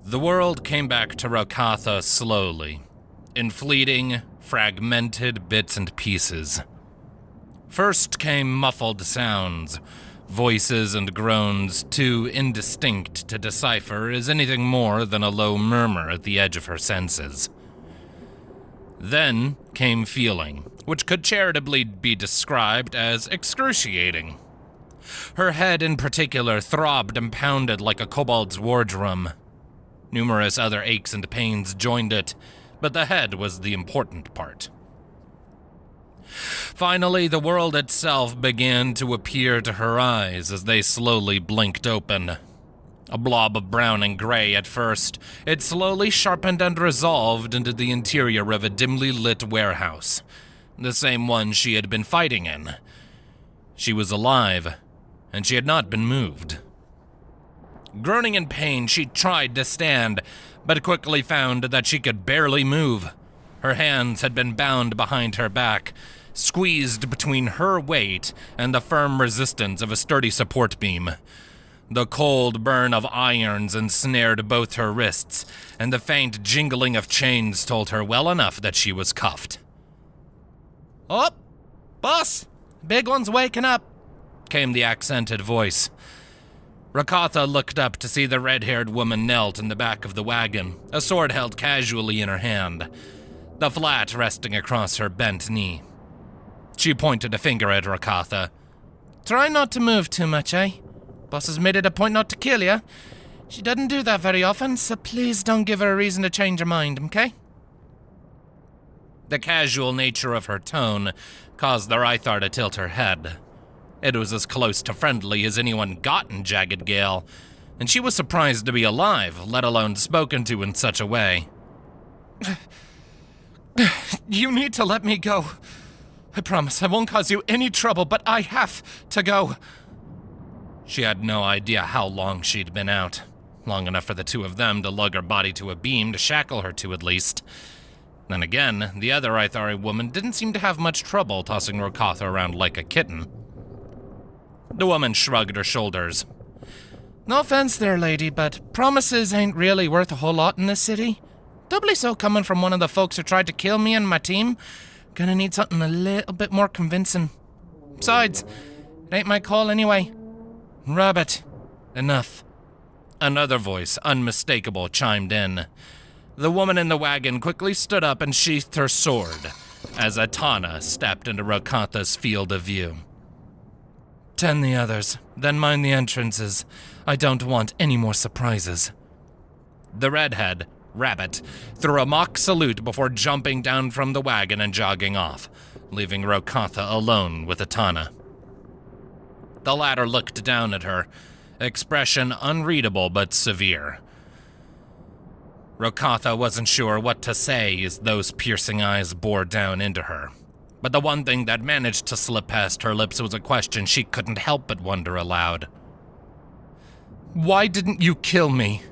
The world came back to Rro'katha slowly, in fleeting, fragmented bits and pieces. First came muffled sounds, voices and groans too indistinct to decipher as anything more than a low murmur at the edge of her senses. Then came feeling, which could charitably be described as excruciating. Her head in particular throbbed and pounded like a kobold's war drum. Numerous other aches and pains joined it, but the head was the important part. Finally, the world itself began to appear to her eyes as they slowly blinked open. A blob of brown and gray at first, it slowly sharpened and resolved into the interior of a dimly lit warehouse, the same one she had been fighting in. She was alive, and she had not been moved. Groaning in pain, she tried to stand, but quickly found that she could barely move. Her hands had been bound behind her back, squeezed between her weight and the firm resistance of a sturdy support beam. The cold burn of irons ensnared both her wrists, and the faint jingling of chains told her well enough that she was cuffed. "Oh, boss, big one's waking up," came the accented voice. Rro'katha looked up to see the red-haired woman knelt in the back of the wagon, a sword held casually in her hand, the flat resting across her bent knee. She pointed a finger at Rro'katha. "Try not to move too much, eh? Boss has made it a point not to kill you. She doesn't do that very often, so please don't give her a reason to change her mind, okay?" The casual nature of her tone caused the Rythar to tilt her head. It was as close to friendly as anyone got in Jagged Gale, and she was surprised to be alive, let alone spoken to in such a way. "You need to let me go. I promise I won't cause you any trouble, but I have to go." She had no idea how long she'd been out. Long enough for the two of them to lug her body to a beam to shackle her to, at least. Then again, the other Ithari woman didn't seem to have much trouble tossing Rro'katha around like a kitten. The woman shrugged her shoulders. "No offense there, lady, but promises ain't really worth a whole lot in this city. Doubly so coming from one of the folks who tried to kill me and my team. Gonna need something a little bit more convincing. Besides, it ain't my call anyway. Rabbit, enough." Another voice, unmistakable, chimed in. The woman in the wagon quickly stood up and sheathed her sword as Atanna stepped into Rro'katha's field of view. "Tend the others, then mind the entrances. I don't want any more surprises." The redhead, Rabbit, threw a mock salute before jumping down from the wagon and jogging off, leaving Rro'katha alone with Atanna. The latter looked down at her, expression unreadable but severe. Rro'katha wasn't sure what to say as those piercing eyes bored down into her. But the one thing that managed to slip past her lips was a question she couldn't help but wonder aloud. "Why didn't you kill me?"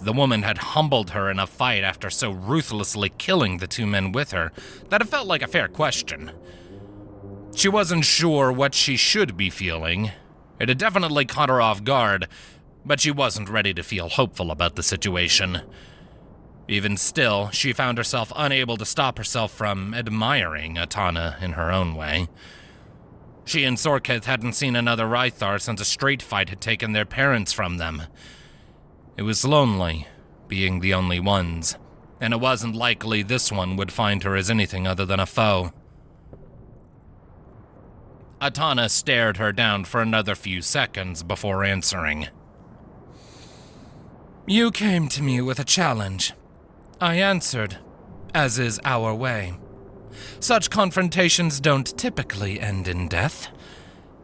The woman had humbled her in a fight after so ruthlessly killing the two men with her that it felt like a fair question. She wasn't sure what she should be feeling. It had definitely caught her off guard, but she wasn't ready to feel hopeful about the situation. Even still, she found herself unable to stop herself from admiring Atanna in her own way. She and Sorkith hadn't seen another Rythar since a street fight had taken their parents from them. It was lonely, being the only ones, and it wasn't likely this one would find her as anything other than a foe. Atanna stared her down for another few seconds before answering. "You came to me with a challenge. I answered, as is our way. Such confrontations don't typically end in death,"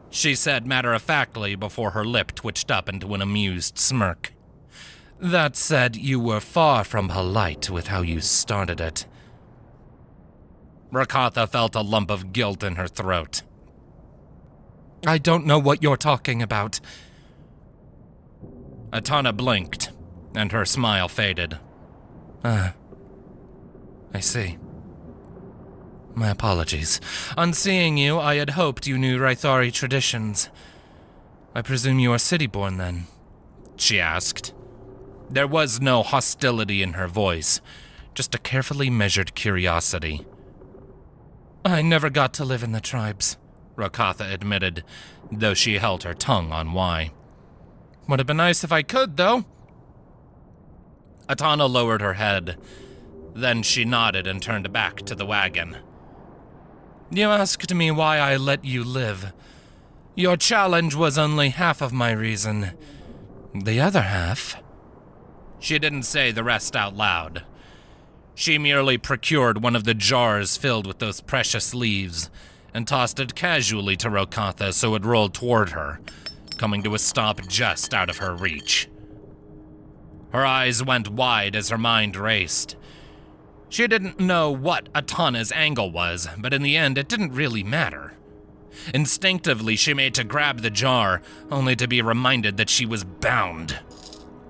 she said matter-of-factly before her lip twitched up into an amused smirk. "That said, you were far from polite with how you started it." Rro'katha felt a lump of guilt in her throat. "I don't know what you're talking about." Atanna blinked, and her smile faded. I see. My apologies. On seeing you, I had hoped you knew Rythari traditions. I presume you are city-born, then?" she asked. There was no hostility in her voice, just a carefully measured curiosity. I never got to live in the tribes, Rro'katha admitted, though she held her tongue on why. Would have been nice if I could, though. Atanna lowered her head. Then she nodded and turned back to the wagon. You asked me why I let you live. Your challenge was only half of my reason. The other half... She didn't say the rest out loud. She merely procured one of the jars filled with those precious leaves and tossed it casually to Rro'katha so it rolled toward her, coming to a stop just out of her reach. Her eyes went wide as her mind raced. She didn't know what Atanna's angle was, but in the end it didn't really matter. Instinctively, she made to grab the jar, only to be reminded that she was bound.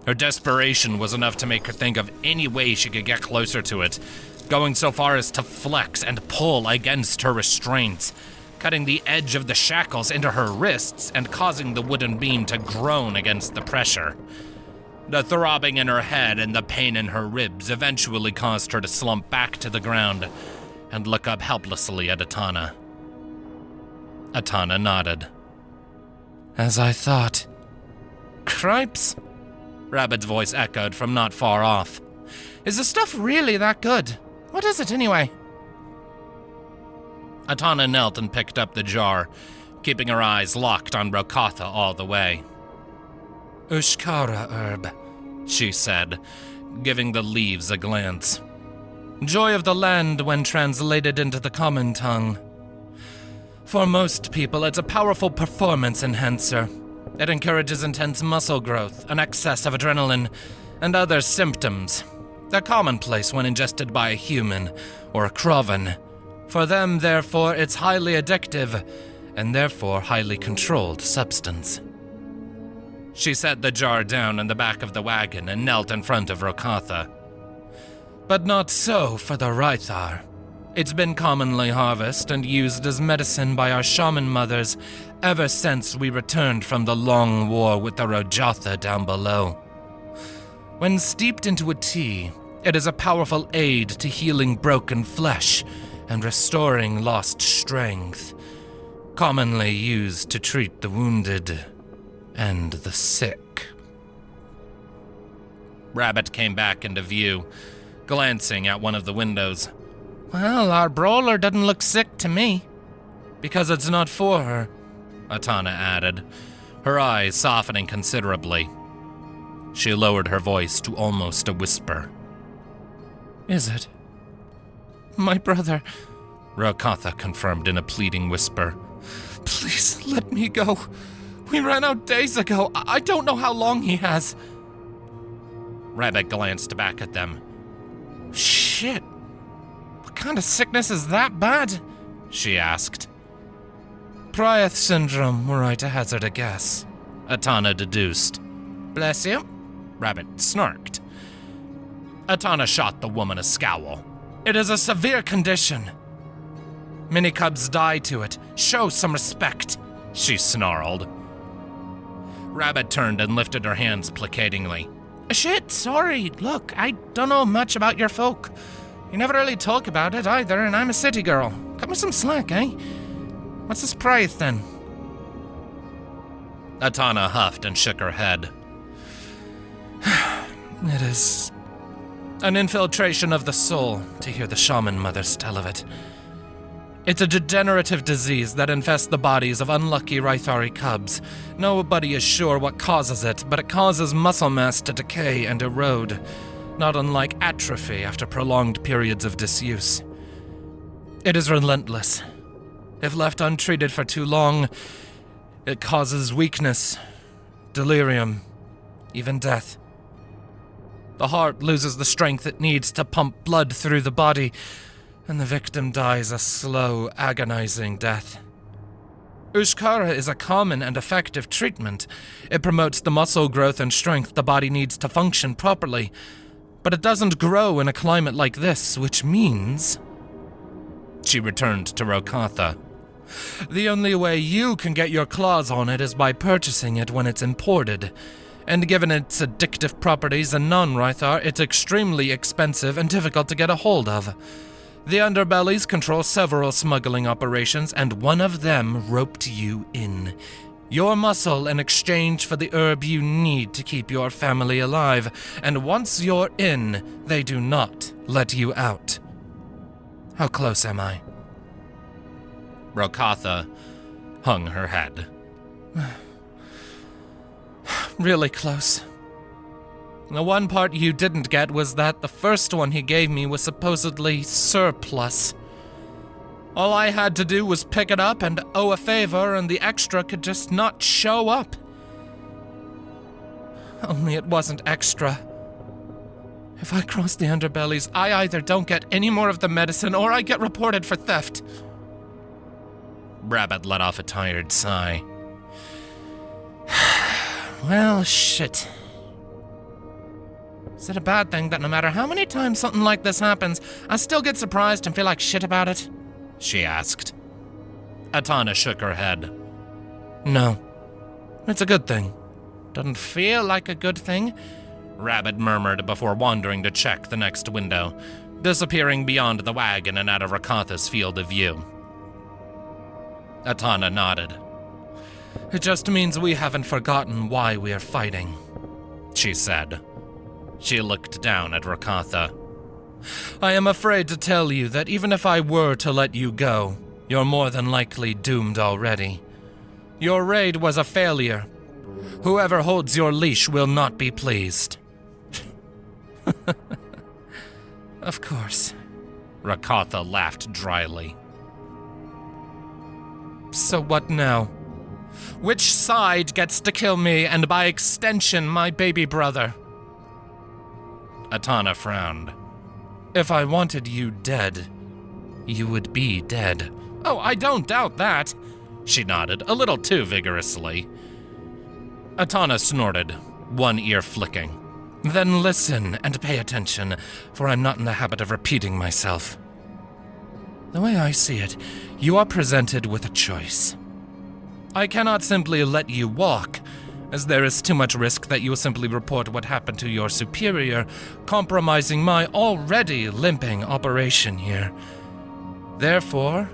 Her desperation was enough to make her think of any way she could get closer to it, going so far as to flex and pull against her restraints, cutting the edge of the shackles into her wrists and causing the wooden beam to groan against the pressure. The throbbing in her head and the pain in her ribs eventually caused her to slump back to the ground and look up helplessly at Atanna. Atanna nodded. As I thought. Cripes? Rabbit's voice echoed from not far off. Is the stuff really that good? What is it anyway? Atanna knelt and picked up the jar, keeping her eyes locked on Rro'katha all the way. Ushkara herb, she said, giving the leaves a glance. Joy of the land when translated into the common tongue. For most people, it's a powerful performance enhancer. It encourages intense muscle growth, an excess of adrenaline, and other symptoms. They're commonplace when ingested by a human or a Krovan. For them, therefore, it's highly addictive, and therefore highly controlled substance. She set the jar down in the back of the wagon and knelt in front of Rro'katha. But not so for the Rro'katha. It's been commonly harvested and used as medicine by our shaman mothers ever since we returned from the long war with the Rro'katha down below. When steeped into a tea, it is a powerful aid to healing broken flesh and restoring lost strength, commonly used to treat the wounded and the sick. Rabbit came back into view, glancing at one of the windows. Well, our brawler doesn't look sick to me. Because it's not for her, Atanna added, her eyes softening considerably. She lowered her voice to almost a whisper. Is it? My brother, Rro'katha confirmed in a pleading whisper. Please, let me go. We ran out days ago. I don't know how long he has. Rabbit glanced back at them. Shit. What kind of sickness is that bad? She asked. Priath syndrome, were I to hazard a guess, Atanna deduced. Bless you, Rabbit snarked. Atanna shot the woman a scowl. It is a severe condition. Many cubs die to it. Show some respect, she snarled. Rabbit turned and lifted her hands placatingly. Shit, sorry. Look, I don't know much about your folk. You never really talk about it either, and I'm a city girl. Cut me some slack, eh? What's this Priath, then? Atanna huffed and shook her head. It is an infiltration of the soul, to hear the shaman mothers tell of it. It's a degenerative disease that infests the bodies of unlucky Rro'katha cubs. Nobody is sure what causes it, but it causes muscle mass to decay and erode, not unlike atrophy after prolonged periods of disuse. It is relentless. If left untreated for too long, it causes weakness, delirium, even death. The heart loses the strength it needs to pump blood through the body, and the victim dies a slow, agonizing death. Ushkara is a common and effective treatment. It promotes the muscle growth and strength the body needs to function properly, but it doesn't grow in a climate like this, which means... She returned to Rro'katha. The only way you can get your claws on it is by purchasing it when it's imported. and given its addictive properties and non-Rythar, it's extremely expensive and difficult to get a hold of. The Underbellies control several smuggling operations, and one of them roped you in. Your muscle in exchange for the herb you need to keep your family alive, and once you're in, they do not let you out. How close am I? Rro'katha hung her head. Really close. The one part you didn't get was that the first one he gave me was supposedly surplus. All I had to do was pick it up and owe a favor, and the extra could just not show up. Only it wasn't extra. If I cross the Underbellies, I either don't get any more of the medicine or I get reported for theft. Rabbit let off a tired sigh. Well, shit. Is it a bad thing that no matter how many times something like this happens, I still get surprised and feel like shit about it? She asked. Atanna shook her head. No. It's a good thing. Doesn't feel like a good thing. Rabbit murmured before wandering to check the next window, disappearing beyond the wagon and out of Rro'katha's field of view. Atanna nodded. It just means we haven't forgotten why we are fighting, she said. She looked down at Rro'katha. I am afraid to tell you that even if I were to let you go, you're more than likely doomed already. Your raid was a failure. Whoever holds your leash will not be pleased. Of course. Rro'katha laughed dryly. So what now? Which side gets to kill me and by extension my baby brother? Atanna frowned. If I wanted you dead, you would be dead. Oh, I don't doubt that. She nodded, a little too vigorously. Atanna snorted, one ear flicking. Then listen and pay attention, for I'm not in the habit of repeating myself. The way I see it, you are presented with a choice. I cannot simply let you walk, as there is too much risk that you will simply report what happened to your superior, compromising my already limping operation here. Therefore,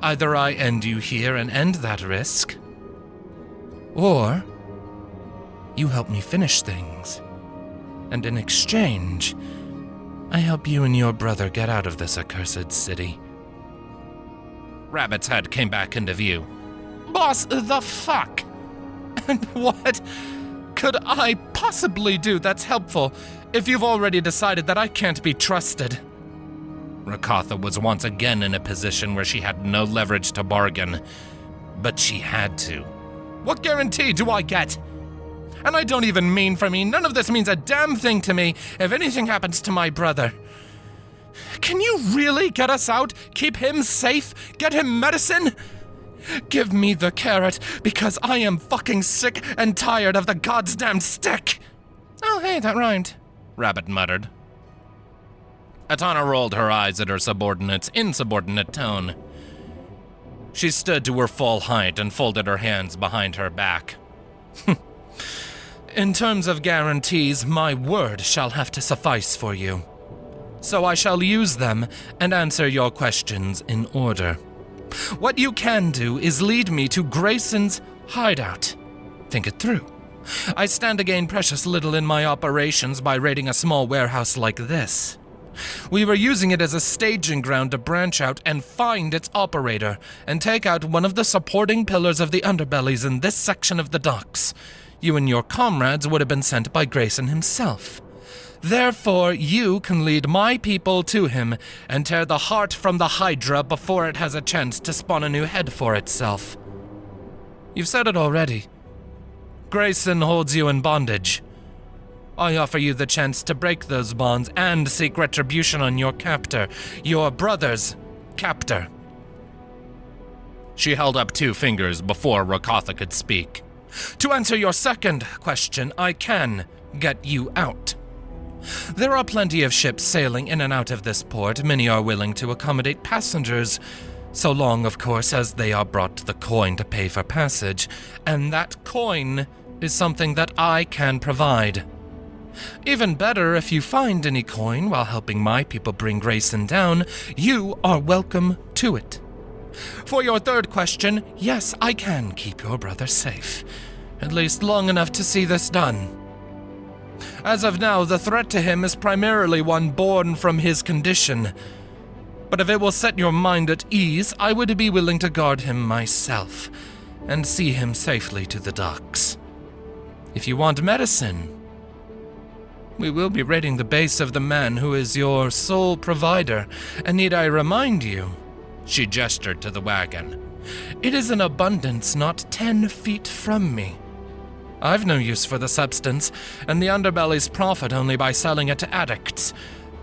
either I end you here and end that risk, or you help me finish things. And in exchange, I help you and your brother get out of this accursed city. Rabbit's head came back into view. Boss, the fuck? And what could I possibly do that's helpful if you've already decided that I can't be trusted? Rro'katha was once again in a position where she had no leverage to bargain, but she had to. What guarantee do I get? And I don't even mean for me. None of this means a damn thing to me if anything happens to my brother. Can you really get us out? Keep him safe? Get him medicine? Give me the carrot, because I am fucking sick and tired of the goddamn stick. Oh, hey, that rhymed, Rabbit muttered. Atanna rolled her eyes at her subordinate's insubordinate tone. She stood to her full height and folded her hands behind her back. In terms of guarantees, my word shall have to suffice for you. So I shall use them and answer your questions in order. What you can do is lead me to Grayson's hideout. Think it through. I stand to gain precious little in my operations by raiding a small warehouse like this. We were using it as a staging ground to branch out and find its operator and take out one of the supporting pillars of the Underbellies in this section of the docks. You and your comrades would have been sent by Grayson himself. Therefore, you can lead my people to him and tear the heart from the Hydra before it has a chance to spawn a new head for itself. You've said it already. Grayson holds you in bondage. I offer you the chance to break those bonds and seek retribution on your captor, your brother's captor. She held up 2 fingers before Rro'katha could speak. To answer your second question, I can get you out. There are plenty of ships sailing in and out of this port. Many are willing to accommodate passengers, so long, of course, as they are brought the coin to pay for passage. And that coin is something that I can provide. Even better, if you find any coin while helping my people bring Grayson down, you are welcome to it. For your third question, yes, I can keep your brother safe. At least long enough to see this done. As of now, the threat to him is primarily one born from his condition. But if it will set your mind at ease, I would be willing to guard him myself and see him safely to the docks. If you want medicine, we will be raiding the base of the man who is your sole provider, and need I remind you, she gestured to the wagon, it is in abundance not 10 feet from me. I've no use for the substance, and the underbellies profit only by selling it to addicts.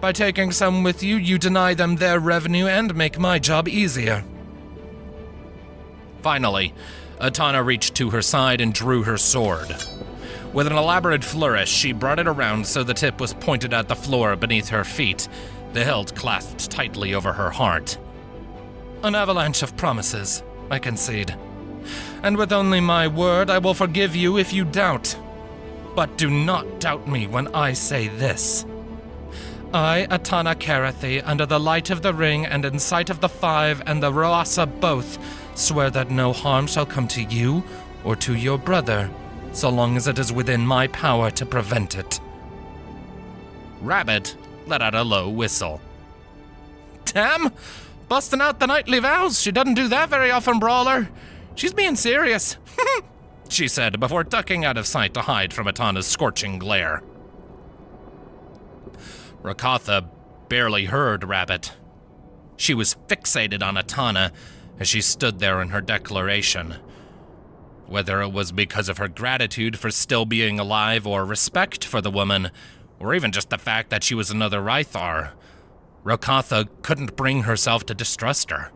By taking some with you, you deny them their revenue and make my job easier. Finally, Atanna reached to her side and drew her sword. With an elaborate flourish, she brought it around so the tip was pointed at the floor beneath her feet, the hilt clasped tightly over her heart. An avalanche of promises, I concede. And with only my word, I will forgive you if you doubt. But do not doubt me when I say this. I, Atanna Carathi, under the light of the ring and in sight of the five and the Rro'katha both, swear that no harm shall come to you or to your brother, so long as it is within my power to prevent it. Rabbit let out a low whistle. Damn! Busting out the nightly vows. She doesn't do that very often, Brawler. She's being serious, she said before ducking out of sight to hide from Atanna's scorching glare. Rro'katha barely heard Rabbit. She was fixated on Atanna as she stood there in her declaration. Whether it was because of her gratitude for still being alive or respect for the woman, or even just the fact that she was another Rythar, Rro'katha couldn't bring herself to distrust her.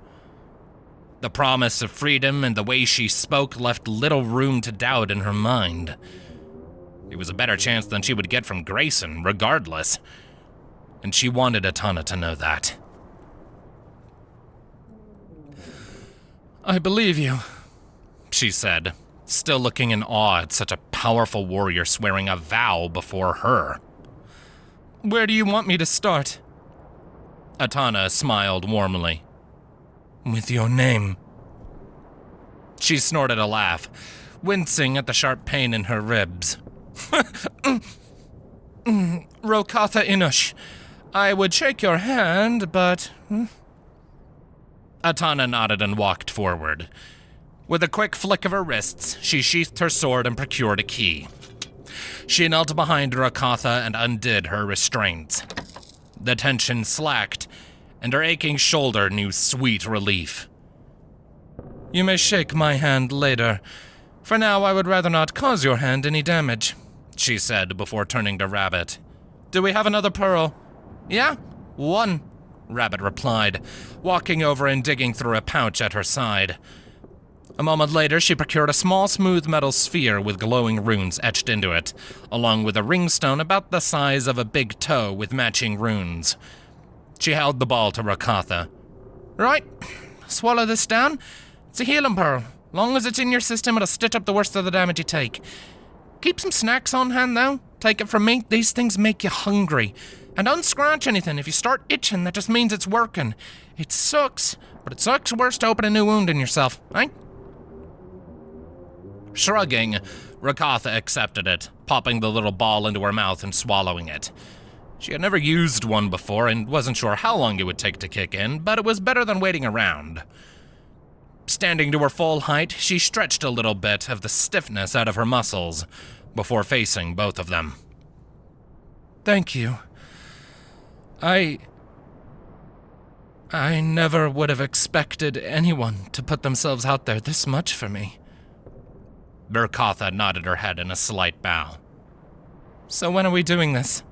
The promise of freedom and the way she spoke left little room to doubt in her mind. It was a better chance than she would get from Grayson, regardless. And she wanted Atanna to know that. I believe you, she said, still looking in awe at such a powerful warrior swearing a vow before her. Where do you want me to start? Atanna smiled warmly. With your name. She snorted a laugh, wincing at the sharp pain in her ribs. Rro'katha Inush. I would shake your hand, but... Atanna nodded and walked forward. With a quick flick of her wrists, she sheathed her sword and procured a key. She knelt behind Rro'katha and undid her restraints. The tension slacked, and her aching shoulder knew sweet relief. You may shake my hand later. For now, I would rather not cause your hand any damage, she said before turning to Rabbit. Do we have another pearl? Yeah, 1, Rabbit replied, walking over and digging through a pouch at her side. A moment later, she procured a small smooth metal sphere with glowing runes etched into it, along with a ringstone about the size of a big toe with matching runes. She held the ball to Rro'katha. Right, swallow this down. It's a healing pearl. Long as it's in your system, it'll stitch up the worst of the damage you take. Keep some snacks on hand, though. Take it from me, these things make you hungry. And don't scratch anything. If you start itching, that just means it's working. It sucks, but it sucks worse to open a new wound in yourself, right? Shrugging, Rro'katha accepted it, popping the little ball into her mouth and swallowing it. She had never used one before and wasn't sure how long it would take to kick in, but it was better than waiting around. Standing to her full height, she stretched a little bit of the stiffness out of her muscles before facing both of them. Thank you. I never would have expected anyone to put themselves out there this much for me. Rro'katha nodded her head in a slight bow. So when are we doing this?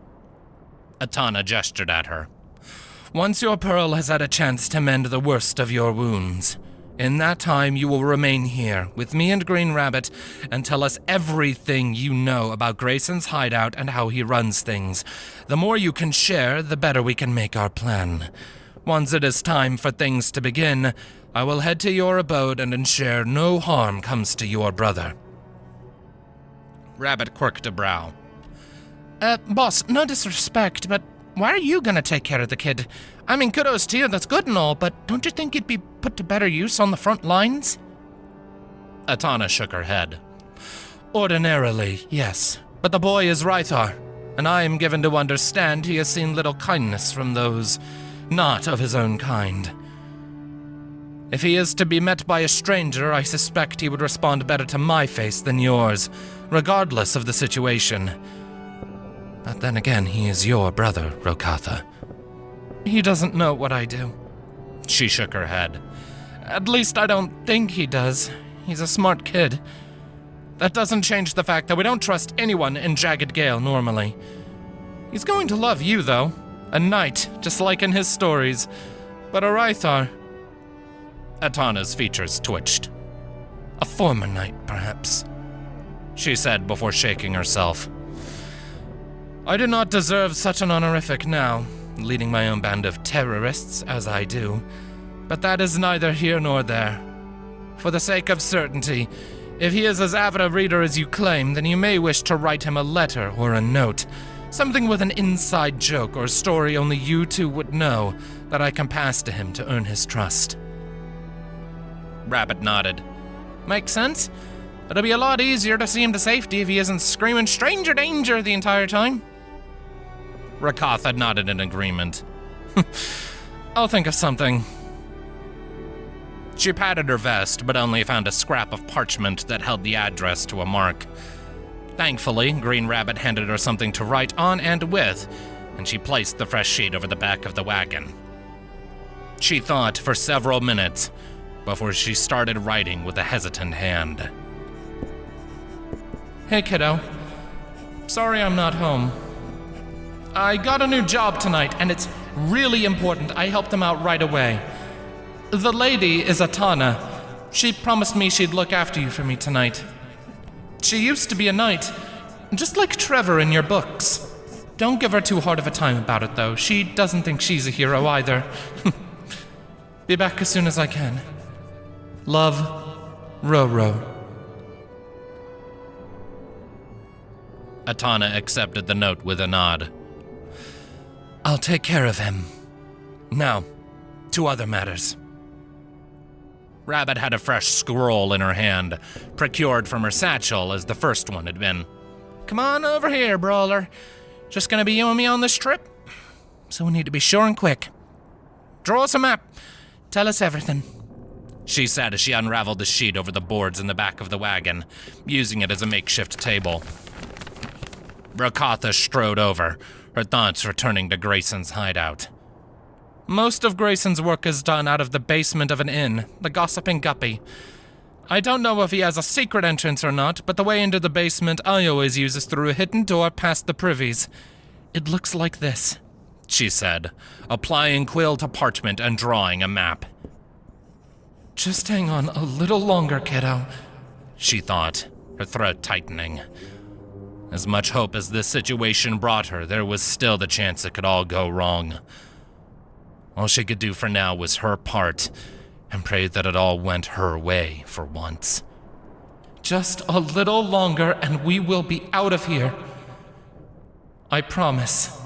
Atanna gestured at her. Once your pearl has had a chance to mend the worst of your wounds. In that time, you will remain here with me and Green Rabbit and tell us everything you know about Grayson's hideout and how he runs things. The more you can share, the better we can make our plan. Once it is time for things to begin, I will head to your abode and ensure no harm comes to your brother. Rabbit quirked a brow. Boss, no disrespect, but why are you gonna take care of the kid? I mean, kudos to you, that's good and all, but don't you think he'd be put to better use on the front lines? Atanna shook her head. Ordinarily, yes. But the boy is Rro'katha, and I am given to understand he has seen little kindness from those not of his own kind. If he is to be met by a stranger, I suspect he would respond better to my face than yours, regardless of the situation. But then again, he is your brother, Rro'katha. He doesn't know what I do. She shook her head. At least I don't think he does. He's a smart kid. That doesn't change the fact that we don't trust anyone in Jagged Gale normally. He's going to love you, though. A knight, just like in his stories. But a Rro'katha. Atanna's features twitched. A former knight, perhaps, she said before shaking herself. I do not deserve such an honorific now, leading my own band of terrorists, as I do. But that is neither here nor there. For the sake of certainty, if he is as avid a reader as you claim, then you may wish to write him a letter or a note. Something with an inside joke or story only you two would know that I can pass to him to earn his trust. Rabbit nodded. Makes sense. It'll be a lot easier to see him to safety if he isn't screaming stranger danger the entire time. Rro'katha nodded in agreement. I'll think of something. She patted her vest, but only found a scrap of parchment that held the address to a mark. Thankfully, Green Rabbit handed her something to write on and with, and she placed the fresh sheet over the back of the wagon. She thought for several minutes before she started writing with a hesitant hand. Hey, kiddo. Sorry I'm not home. I got a new job tonight, and it's really important I help them out right away. The lady is Atanna. She promised me she'd look after you for me tonight. She used to be a knight, just like Trevor in your books. Don't give her too hard of a time about it, though. She doesn't think she's a hero either. Be back as soon as I can. Love, Roro. Atanna accepted the note with a nod. I'll take care of him. Now, to other matters. Rabbit had a fresh scroll in her hand, procured from her satchel as the first one had been. Come on over here, brawler. Just gonna be you and me on this trip? So we need to be sure and quick. Draw us a map. Tell us everything. She said as she unraveled the sheet over the boards in the back of the wagon, using it as a makeshift table. Rro'katha strode over, her thoughts returning to Grayson's hideout. Most of Grayson's work is done out of the basement of an inn, the Gossiping Guppy. I don't know if he has a secret entrance or not, but the way into the basement I always use is through a hidden door past the privies. It looks like this, she said, applying quill to parchment and drawing a map. Just hang on a little longer, kiddo, she thought, her throat tightening. As much hope as this situation brought her, there was still the chance it could all go wrong. All she could do for now was her part, and pray that it all went her way for once. Just a little longer and we will be out of here. I promise.